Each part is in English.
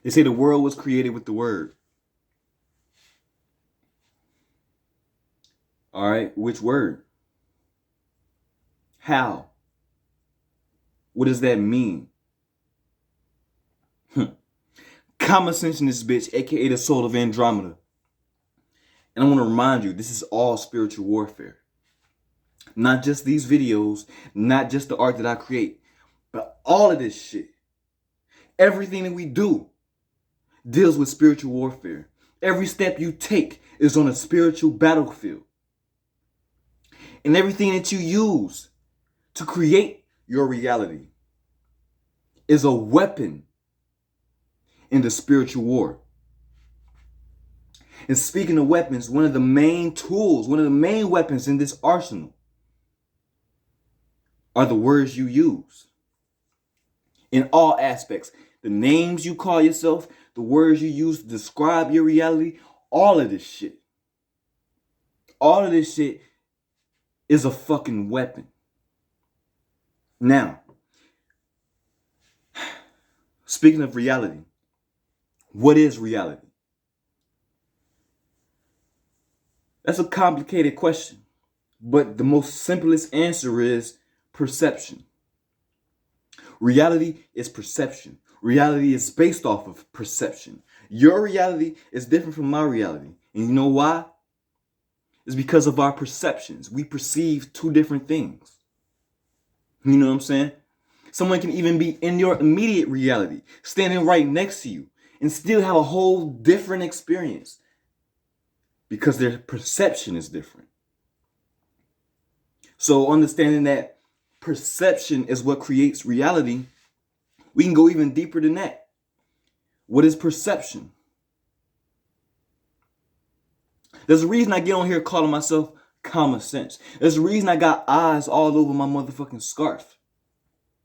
They say the world was created with the word. All right, which word? How? What does that mean? Common sense in this bitch, aka the soul of Andromeda. And I want to remind you, this is all spiritual warfare. Not just these videos, not just the art that I create, but all of this shit. Everything that we do deals with spiritual warfare. Every step you take is on a spiritual battlefield. And everything that you use to create your reality is a weapon in the spiritual war. And speaking of weapons, one of the main tools, one of the main weapons in this arsenal are the words you use in all aspects. The names you call yourself, the words you use to describe your reality, all of this shit. All of this shit is a fucking weapon. Now, speaking of reality, what is reality? That's a complicated question, but the most simplest answer is perception. Reality is perception. Reality is based off of perception. Your reality is different from my reality. And you know why? It's because of our perceptions. We perceive two different things. You know what I'm saying? Someone can even be in your immediate reality, standing right next to you, and still have a whole different experience because their perception is different. So understanding that perception is what creates reality, we can go even deeper than that. What is perception? There's a reason I get on here calling myself common sense. There's a reason I got eyes all over my motherfucking scarf.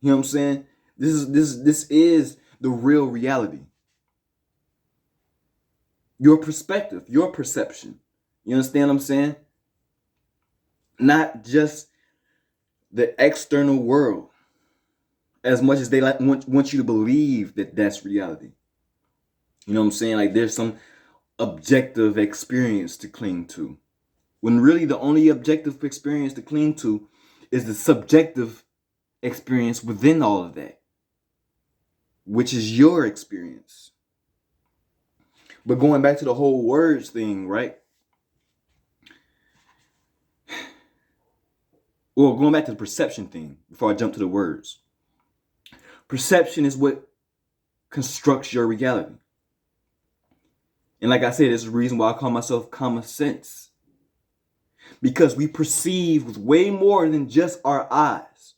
You know what I'm saying? This is the real reality. Your perspective, your perception. You understand what I'm saying? Not just the external world, as much as they want you to believe that that's reality. You know what I'm saying? Like there's some objective experience to cling to, when really the only objective experience to cling to is the subjective experience within all of that, which is your experience. But going back to the whole words thing, right? Well, going back to the perception thing before I jump to the words. Perception is what constructs your reality. And like I said, there's a reason why I call myself common sense. Because we perceive with way more than just our eyes.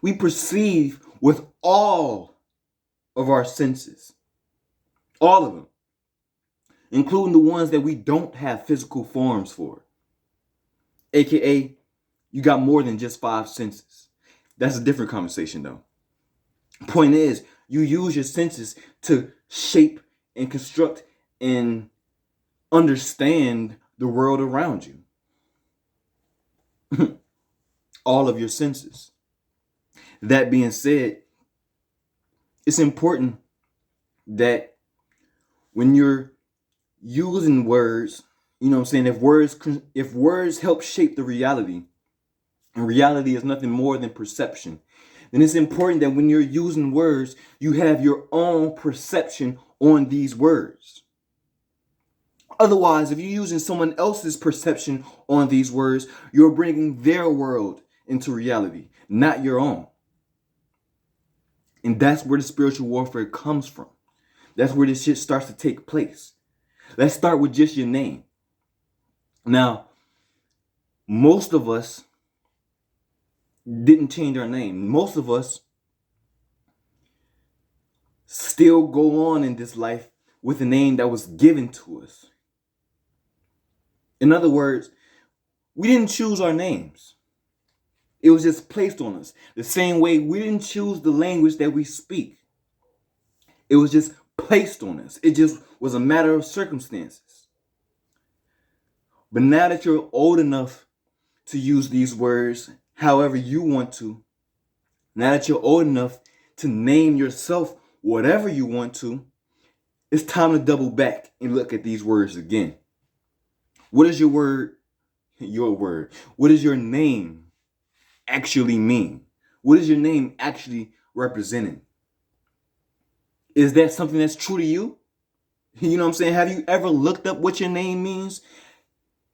We perceive with all of our senses. All of them. Including the ones that we don't have physical forms for. AKA, you got more than just 5 senses. That's a different conversation though. Point is, you use your senses to shape and construct and understand the world around you. All of your senses. That being said, it's important that when you're using words, you know what I'm saying, if words help shape the reality, and reality is nothing more than perception, then it's important that when you're using words, you have your own perception on these words. Otherwise, if you're using someone else's perception on these words, you're bringing their world into reality, not your own. And that's where the spiritual warfare comes from. That's where this shit starts to take place. Let's start with just your name. Now, most of us didn't change our name. Most of us still go on in this life with a name that was given to us. In other words, we didn't choose our names. It was just placed on us. The same way we didn't choose the language that we speak. It was just placed on us. It just was a matter of circumstances. But now that you're old enough to use these words however you want to, now that you're old enough to name yourself whatever you want to, it's time to double back and look at these words again. What is your word? Your word. What does your name actually mean? What is your name actually representing? Is that something that's true to you? You know what I'm saying? Have you ever looked up what your name means?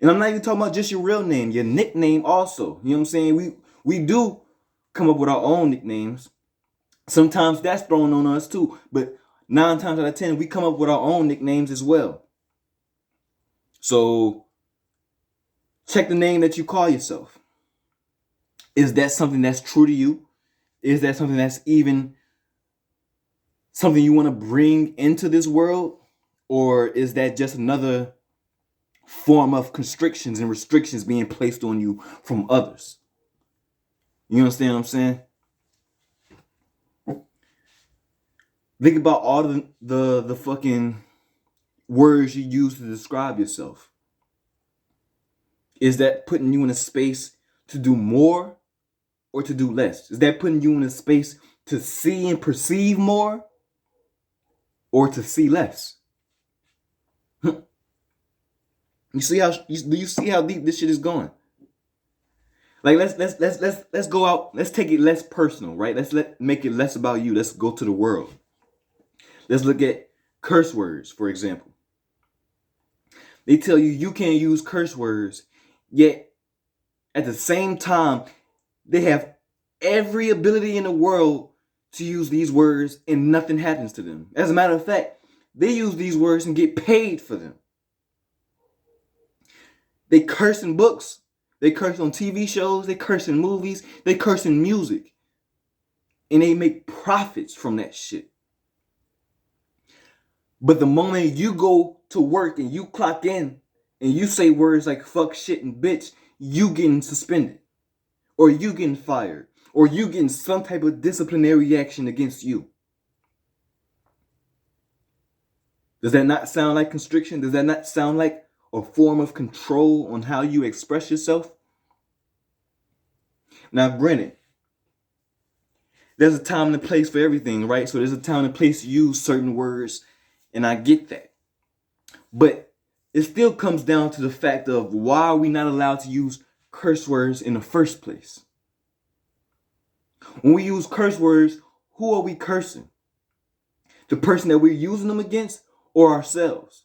And I'm not even talking about just your real name, your nickname also. You know what I'm saying? We do come up with our own nicknames. Sometimes that's thrown on us too. But 9 times out of 10, we come up with our own nicknames as well. So check the name that you call yourself. Is that something that's true to you? Is that something that's even something you want to bring into this world? Or is that just another form of constrictions and restrictions being placed on you from others? You understand what I'm saying? Think about all the fucking words you use to describe yourself. Is that putting you in a space to do more or to do less? Is that putting you in a space to see and perceive more or to see less? You see how do you see how deep this shit is going? Like let's go out. Let's take it less personal, right? Make it less about you. Let's go to the world. Let's look at curse words, for example. They tell you can't use curse words, yet at the same time, they have every ability in the world to use these words and nothing happens to them. As a matter of fact, they use these words and get paid for them. They curse in books. They curse on TV shows. They curse in movies. They curse in music. And they make profits from that shit. But the moment you go to work and you clock in and you say words like fuck, shit, and bitch, you getting suspended. Or you getting fired. Or you getting some type of disciplinary action against you. Does that not sound like constriction? Does that not sound like a form of control on how you express yourself? Now, granted, there's a time and a place for everything, right? So there's a time and a place to use certain words, and I get that. But it still comes down to the fact of why are we not allowed to use curse words in the first place? When we use curse words, who are we cursing? The person that we're using them against or ourselves?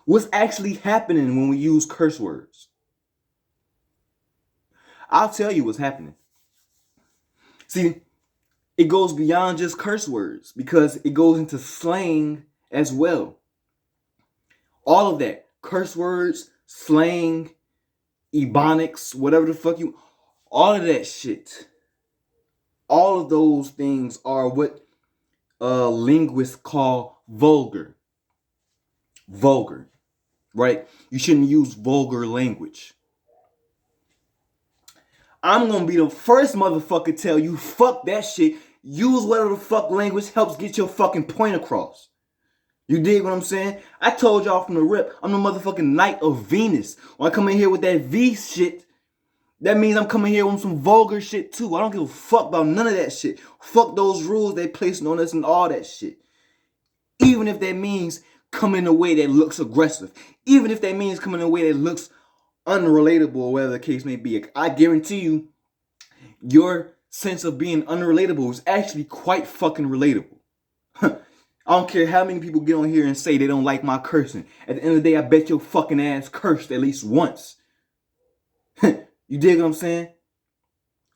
What's actually happening when we use curse words? I'll tell you what's happening. See, it goes beyond just curse words because it goes into slang as well. All of that, curse words, slang, ebonics, whatever the fuck you, all of that shit. All of those things are what linguists call vulgar. Vulgar, right? You shouldn't use vulgar language. I'm gonna be the first motherfucker to tell you, fuck that shit. Use whatever the fuck language helps get your fucking point across. You dig what I'm saying? I told y'all from the rip, I'm the motherfucking Knight of Venus. When I come in here with that V shit, that means I'm coming here with some vulgar shit too. I don't give a fuck about none of that shit. Fuck those rules they placing on us and all that shit. Even if that means coming in a way that looks aggressive. Even if that means coming in a way that looks unrelatable or whatever the case may be. I guarantee you, your sense of being unrelatable is actually quite fucking relatable. I don't care how many people get on here and say they don't like my cursing. At the end of the day, I bet your fucking ass cursed at least once. You dig what I'm saying?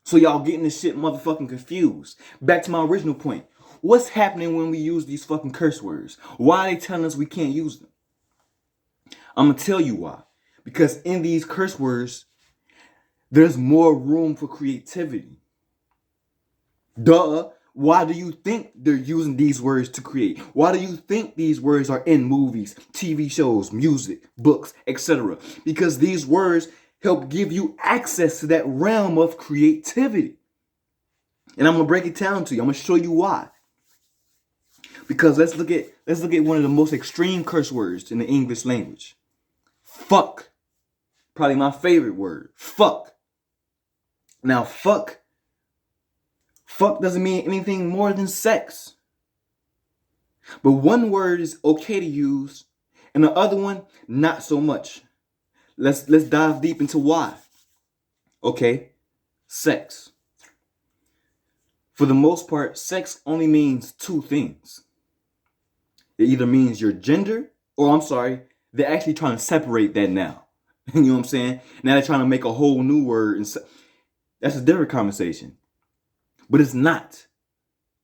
So y'all getting this shit motherfucking confused. Back to my original point. What's happening when we use these fucking curse words? Why are they telling us we can't use them? I'm gonna tell you why. Because in these curse words, there's more room for creativity. Duh. Why do you think they're using these words to create? Why do you think these words are in movies, TV shows, music, books, etc.? Because these words help give you access to that realm of creativity. And I'm gonna break it down to you. I'm gonna show you why. Because let's look at one of the most extreme curse words in the English language. Fuck. Probably my favorite word. Fuck. Now, fuck fuck doesn't mean anything more than sex. But one word is okay to use, and the other one, not so much. Let's dive deep into why. Okay, sex. For the most part, sex only means two things. It either means your gender, or I'm sorry, they're actually trying to separate that now. You know what I'm saying? Now they're trying to make a whole new word. And that's a different conversation. But it's not.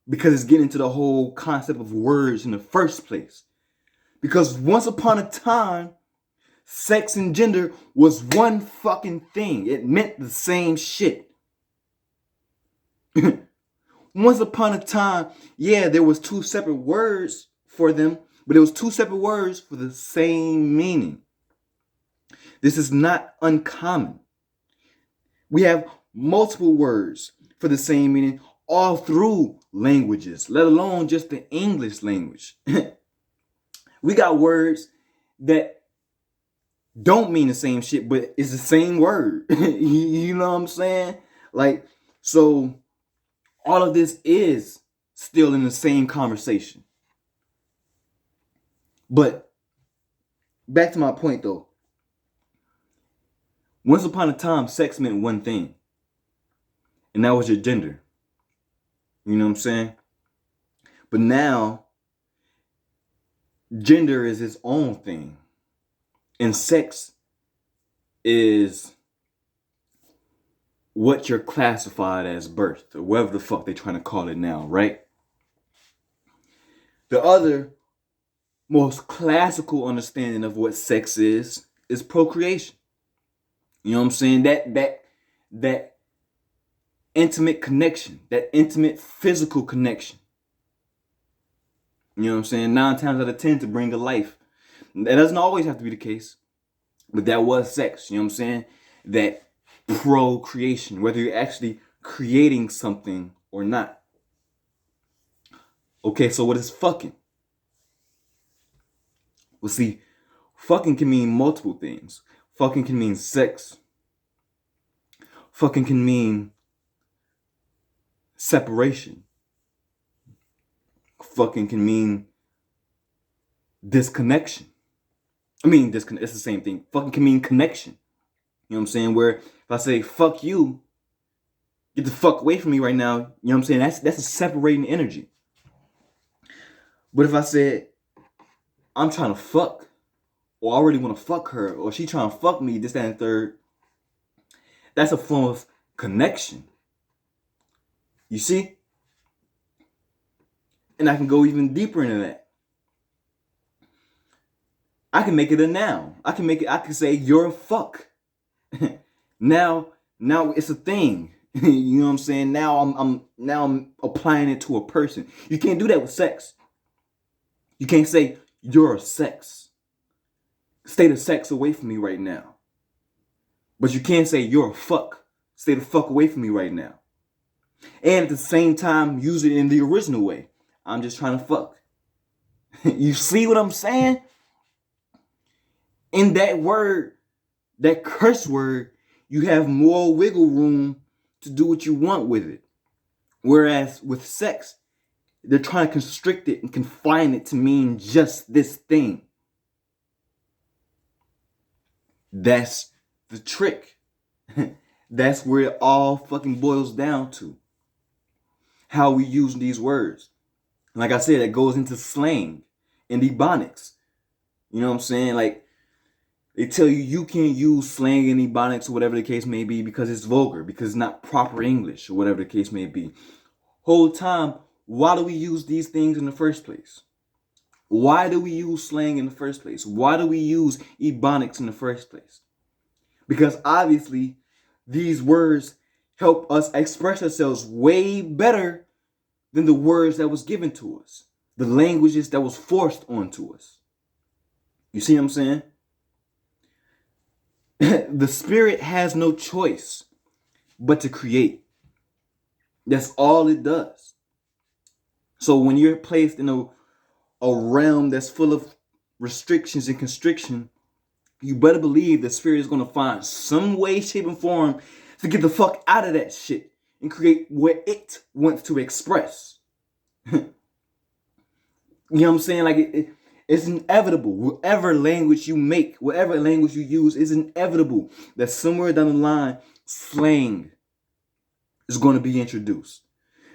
Because it's getting into the whole concept of words in the first place. Because once upon a time, sex and gender was one fucking thing. It meant the same shit. Once upon a time, yeah, there was two separate words for them, but it was two separate words for the same meaning. This is not uncommon. We have multiple words for the same meaning all through languages, let alone just the English language. We got words that don't mean the same shit, but it's the same word. You know what I'm saying? Like, so all of this is still in the same conversation. But back to my point though. Once upon a time, sex meant one thing, and that was your gender. You know what I'm saying? But now, gender is its own thing, and sex is what you're classified as birth, or whatever the fuck they're trying to call it now, right? The other most classical understanding of what sex is procreation. You know what I'm saying? That intimate connection, that intimate physical connection. You know what I'm saying? 9 times out of 10 to bring to life. That doesn't always have to be the case, but that was sex. You know what I'm saying? That procreation, whether you're actually creating something or not. Okay, so what is fucking? Well, see, fucking can mean multiple things. Fucking can mean sex. Fucking can mean separation. Fucking can mean disconnection. It's the same thing. Fucking can mean connection. You know what I'm saying? Where if I say, fuck you, get the fuck away from me right now, you know what I'm saying? That's a separating energy. But if I said, I'm trying to fuck, or I already want to fuck her, or she trying to fuck me, this, that, and third, that's a form of connection. You see? And I can go even deeper into that. I can make it a noun. I can say you're a fuck. Now it's a thing. You know what I'm saying? Now I'm applying it to a person. You can't do that with sex. You can't say you're a sex. Stay the sex away from me right now. But you can't say you're a fuck. Stay the fuck away from me right now. And at the same time, use it in the original way. I'm just trying to fuck. You see what I'm saying? In that word, that curse word, you have more wiggle room to do what you want with it. Whereas with sex, they're trying to constrict it and confine it to mean just this thing. That's the trick. That's where it all fucking boils down to. How we use these words. Like I said, it goes into slang and ebonics. You know what I'm saying? Like, they tell you can't use slang and ebonics or whatever the case may be because it's vulgar, because it's not proper English or whatever the case may be. Whole time, why do we use these things in the first place? Why do we use slang in the first place? Why do we use ebonics in the first place? Because obviously, these words help us express ourselves way better than the words that was given to us. The languages that was forced onto us. You see what I'm saying? The spirit has no choice but to create. That's all it does. So when you're placed in a realm that's full of restrictions and constriction, you better believe the spirit is going to find some way, shape, and form to get the fuck out of that shit and create what it wants to express. You know what I'm saying? Like it's inevitable. Whatever language you make, whatever language you use, is inevitable that somewhere down the line, slang is going to be introduced.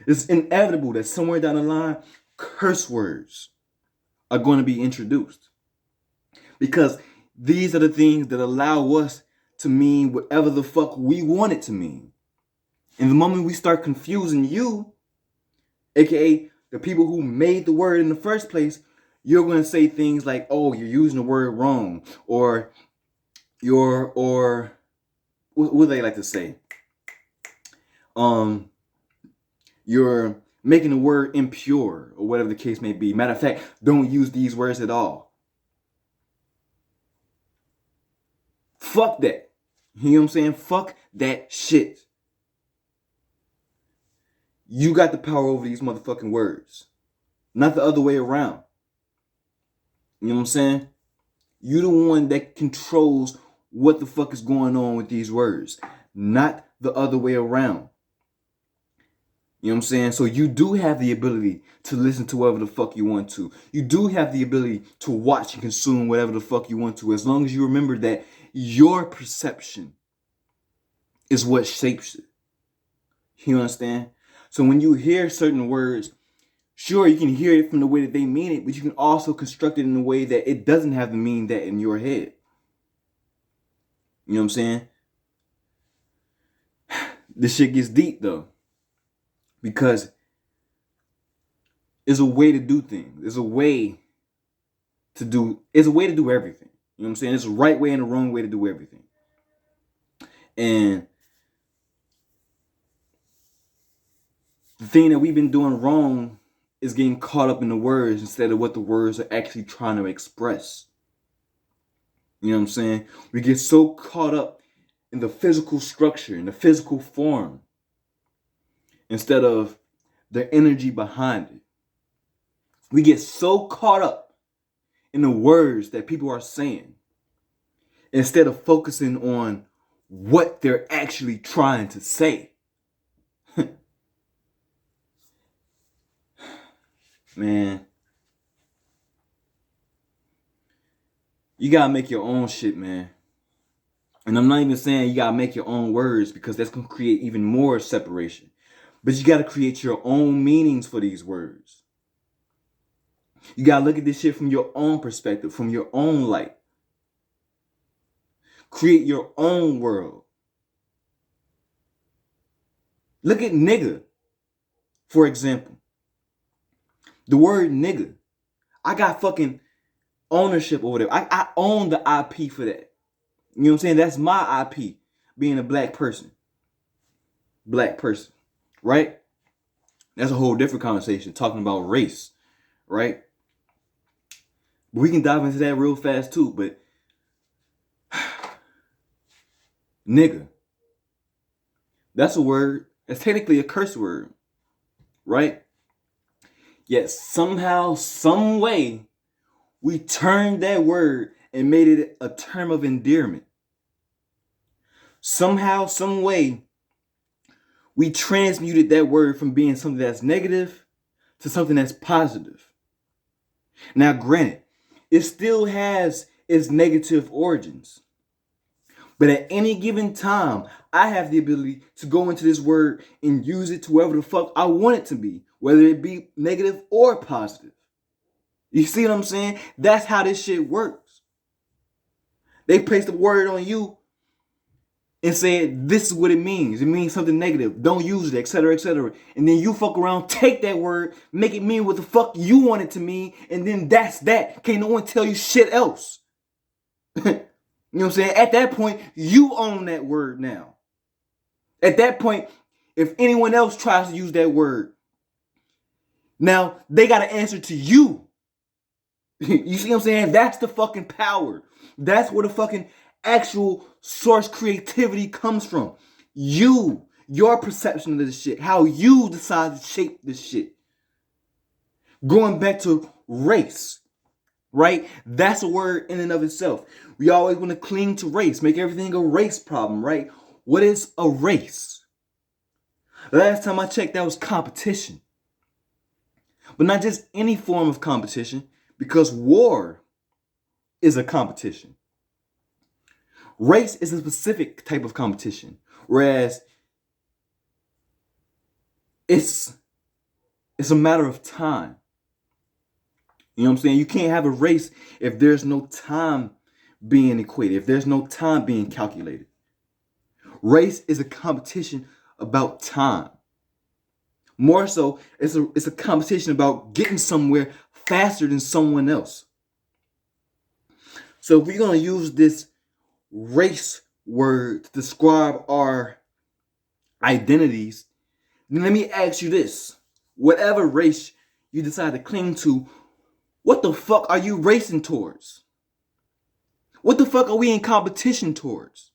It's inevitable that somewhere down the line, curse words are going to be introduced. Because these are the things that allow us to mean whatever the fuck we want it to mean. And the moment we start confusing you, aka the people who made the word in the first place, you're going to say things like, oh, you're using the word wrong, or what do they like to say? You're making the word impure, or whatever the case may be. Matter of fact, don't use these words at all. Fuck that. You know what I'm saying? Fuck that shit. You got the power over these motherfucking words, not the other way around. You know what I'm saying? You the one that controls what the fuck is going on with these words, not the other way around. You know what I'm saying? So you do have the ability to listen to whatever the fuck you want to. You do have the ability to watch and consume whatever the fuck you want to, as long as you remember that your perception is what shapes it. You understand? So when you hear certain words, sure, you can hear it from the way that they mean it, but you can also construct it in a way that it doesn't have to mean that in your head. You know what I'm saying? This shit gets deep though, because it's a way to do things. It's a way to do everything. You know what I'm saying? It's a right way and a wrong way to do everything. And the thing that we've been doing wrong is getting caught up in the words instead of what the words are actually trying to express. You know what I'm saying? We get so caught up in the physical structure, in the physical form, instead of the energy behind it. We get so caught up in the words that people are saying, instead of focusing on what they're actually trying to say. Man, you gotta make your own shit, man. And I'm not even saying you gotta make your own words, because that's gonna create even more separation. But you gotta create your own meanings for these words. You gotta look at this shit from your own perspective, from your own light. Create your own world. Look at nigga, for example. The word nigga, I got fucking ownership over there. I own the IP for that. You know what I'm saying? That's my IP, being a black person. Black person, right? That's a whole different conversation, talking about race, right? We can dive into that real fast too, but nigga, that's a word. That's technically a curse word, right? Yet somehow, some way, we turned that word and made it a term of endearment. Somehow, some way, we transmuted that word from being something that's negative to something that's positive. Now, granted, it still has its negative origins. But at any given time, I have the ability to go into this word and use it to wherever the fuck I want it to be, whether it be negative or positive. You see what I'm saying? That's how this shit works. They placed a word on you and said, this is what it means. It means something negative. Don't use it, etc., etc. And then you fuck around, take that word, make it mean what the fuck you want it to mean, and then that's that. Can't no one tell you shit else. You know what I'm saying? At that point, you own that word now. At that point, if anyone else tries to use that word, now they got to answer to you. You see what I'm saying? That's the fucking power. That's where the fucking actual source creativity comes from. You, your perception of this shit, how you decide to shape this shit. Going back to race, right? That's a word in and of itself. We always want to cling to race, make everything a race problem, right? What is a race? Last time I checked, that was competition. But not just any form of competition, because war is a competition. Race is a specific type of competition, whereas it's a matter of time. You know what I'm saying? You can't have a race if there's no time being equated, if there's no time being calculated. Race is a competition about time. More so, it's a competition about getting somewhere faster than someone else. So if we're going to use this race word to describe our identities, then let me ask you this. Whatever race you decide to cling to, what the fuck are you racing towards? What the fuck are we in competition towards?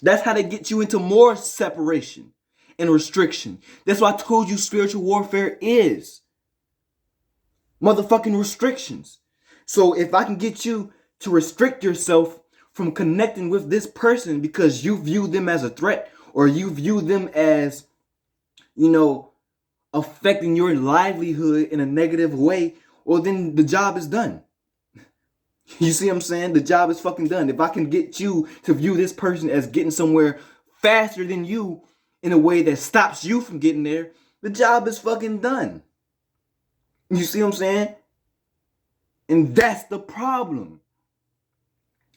That's how they get you into more separation and restriction. That's why I told you spiritual warfare is motherfucking restrictions. So if I can get you to restrict yourself from connecting with this person because you view them as a threat, or you view them as, affecting your livelihood in a negative way, well, then the job is done. You see what I'm saying? The job is fucking done. If I can get you to view this person as getting somewhere faster than you in a way that stops you from getting there, the job is fucking done. You see what I'm saying? And that's the problem.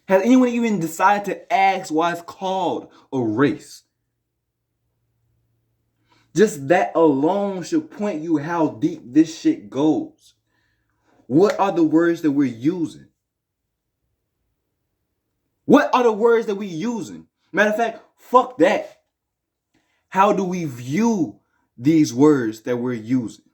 Has anyone even decided to ask why it's called a race? Just that alone should point you how deep this shit goes. What are the words that we're using? What are the words that we're using? Matter of fact, fuck that. How do we view these words that we're using?